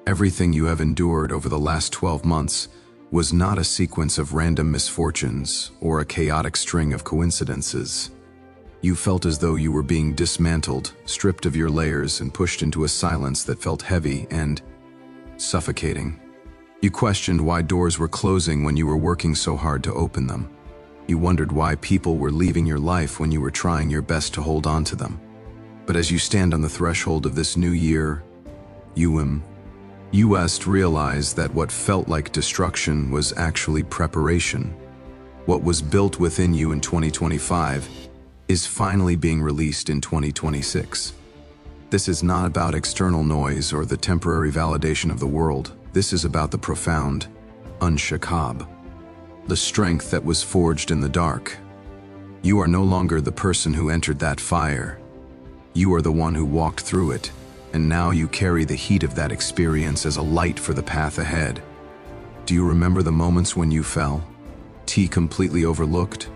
Everything you have endured over the last 12 months was not a sequence of random misfortunes or a chaotic string of coincidences. You felt as though you were being dismantled, stripped of your layers, and pushed into a silence that felt heavy and suffocating. You questioned why doors were closing when you were working so hard to open them. You wondered why people were leaving your life when you were trying your best to hold on to them. But as you stand on the threshold of this new year, you must realize that what felt like destruction was actually preparation. What was built within you in 2025 is finally being released in 2026. This is not about external noise or the temporary validation of the world. This is about the profound, unshakab, the strength that was forged in the dark. You are no longer the person who entered that fire. You are the one who walked through it, and now you carry the heat of that experience as a light for the path ahead. Do you remember the moments when you fell? Completely overlooked?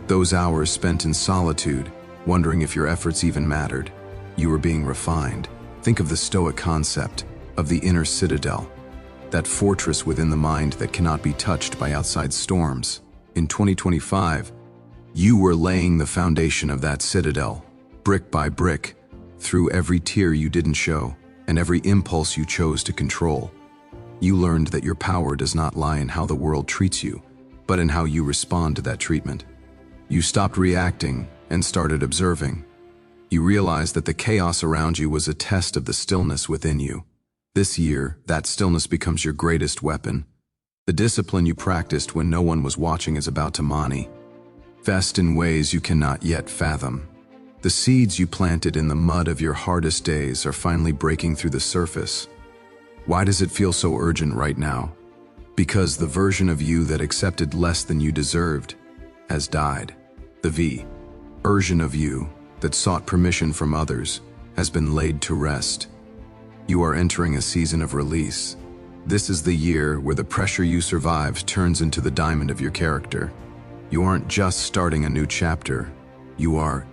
Those hours spent in solitude, wondering if your efforts even mattered. You were being refined. Think of the Stoic concept of the inner citadel, that fortress within the mind that cannot be touched by outside storms. In 2025, you were laying the foundation of that citadel, brick by brick, through every tear you didn't show and every impulse you chose to control. You learned that your power does not lie in how the world treats you, but in how you respond to that treatment. You stopped reacting and started observing. You realized that the chaos around you was a test of the stillness within you. This year, that stillness becomes your greatest weapon. The discipline you practiced when no one was watching is about to manifest in ways you cannot yet fathom. The seeds you planted in the mud of your hardest days are finally breaking through the surface. Why does it feel so urgent right now? Because the version of you that accepted less than you deserved has died. The version of you that sought permission from others has been laid to rest. You are entering a season of release. This is the year where the pressure you survived turns into the diamond of your character. You aren't just starting a new chapter, you are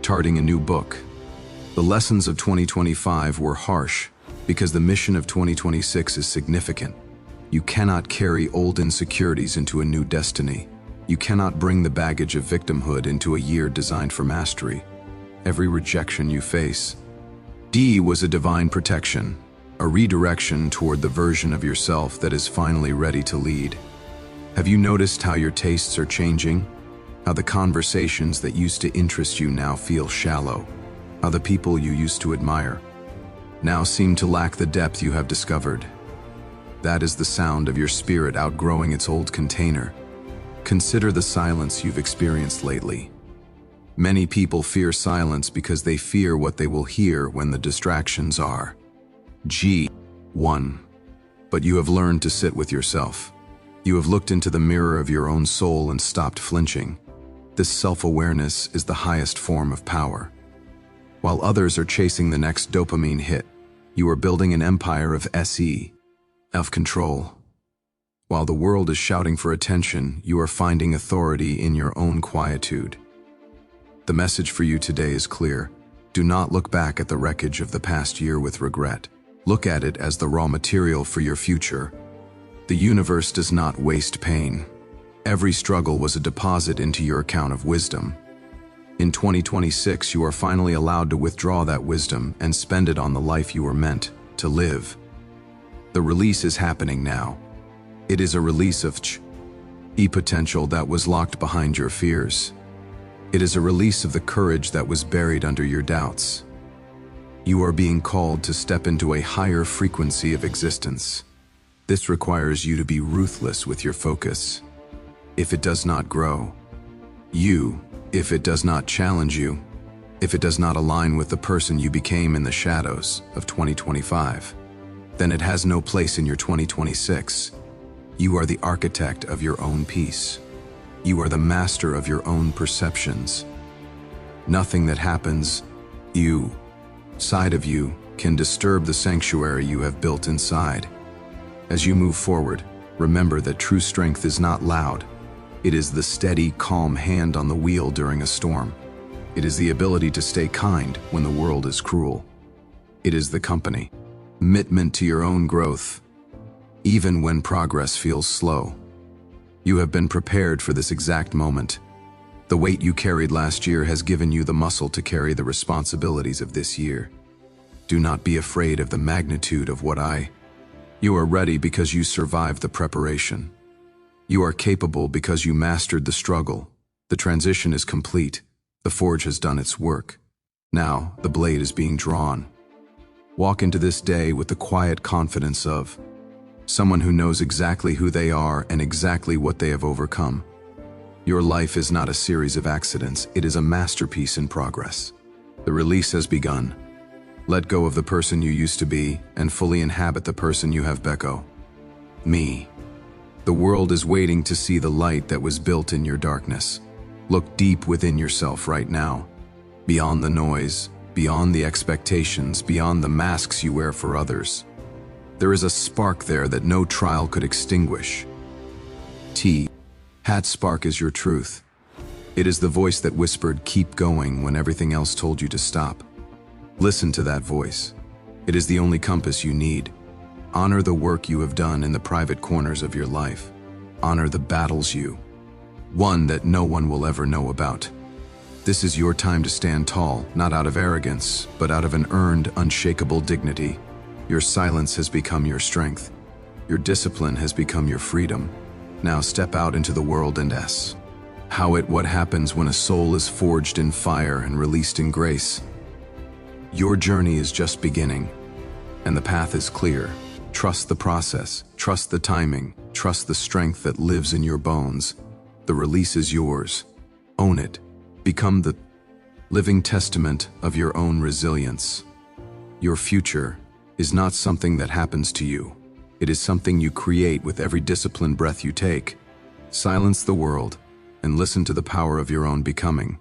starting a new book. The lessons of 2025 were harsh because the mission of 2026 is significant. You cannot carry old insecurities into a new destiny. You cannot bring the baggage of victimhood into a year designed for mastery. Every rejection you face was a divine protection, a redirection toward the version of yourself that is finally ready to lead. Have you noticed how your tastes are changing? How the conversations that used to interest you now feel shallow? How the people you used to admire now seem to lack the depth you have discovered? That is the sound of your spirit outgrowing its old container. Consider the silence you've experienced lately. Many people fear silence because they fear what they will hear when the distractions are G1. But you have learned to sit with yourself. You have looked into the mirror of your own soul and stopped flinching. This self-awareness is the highest form of power. While others are chasing the next dopamine hit, you are building an empire of control. While the world is shouting for attention, you are finding authority in your own quietude. The message for you today is clear. Do not look back at the wreckage of the past year with regret. Look at it as the raw material for your future. The universe does not waste pain. Every struggle was a deposit into your account of wisdom. In 2026, you are finally allowed to withdraw that wisdom and spend it on the life you were meant to live. The release is happening now. It is a release of potential that was locked behind your fears. It is a release of the courage that was buried under your doubts. You are being called to step into a higher frequency of existence. This requires you to be ruthless with your focus. If it does not grow, if it does not challenge you, if it does not align with the person you became in the shadows of 2025, then it has no place in your 2026. You are the architect of your own peace. You are the master of your own perceptions. Nothing that happens side of you can disturb the sanctuary you have built inside. As you move forward, remember that true strength is not loud. It is the steady, calm hand on the wheel during a storm. It is the ability to stay kind when the world is cruel. It is the company commitment to your own growth, even when progress feels slow. You have been prepared for this exact moment. The weight you carried last year has given you the muscle to carry the responsibilities of this year. Do not be afraid of the magnitude of You are ready because you survived the preparation. You are capable because you mastered the struggle. The transition is complete. The forge has done its work. Now, the blade is being drawn. Walk into this day with the quiet confidence of someone who knows exactly who they are and exactly what they have overcome. Your life is not a series of accidents, it is a masterpiece in progress. The release has begun. Let go of the person you used to be and fully inhabit the person you have become. Me. The world is waiting to see the light that was built in your darkness. Look deep within yourself right now, beyond the noise, beyond the expectations, beyond the masks you wear for others. There is a spark there that no trial could extinguish. That spark is your truth. It is the voice that whispered, "Keep going," when everything else told you to stop. Listen to that voice. It is the only compass you need. Honor the work you have done in the private corners of your life. Honor the battles you won that no one will ever know about. This is your time to stand tall, not out of arrogance, but out of an earned, unshakable dignity. Your silence has become your strength. Your discipline has become your freedom. Now step out into the world and what happens when a soul is forged in fire and released in grace. Your journey is just beginning, and the path is clear. Trust the process, trust the timing, trust the strength that lives in your bones. The release is yours. Own it. Become the living testament of your own resilience. Your future is not something that happens to you. It is something you create with every disciplined breath you take. Silence the world and listen to the power of your own becoming.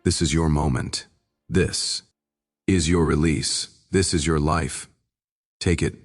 This is your moment. This is your release. This is your life. Take it.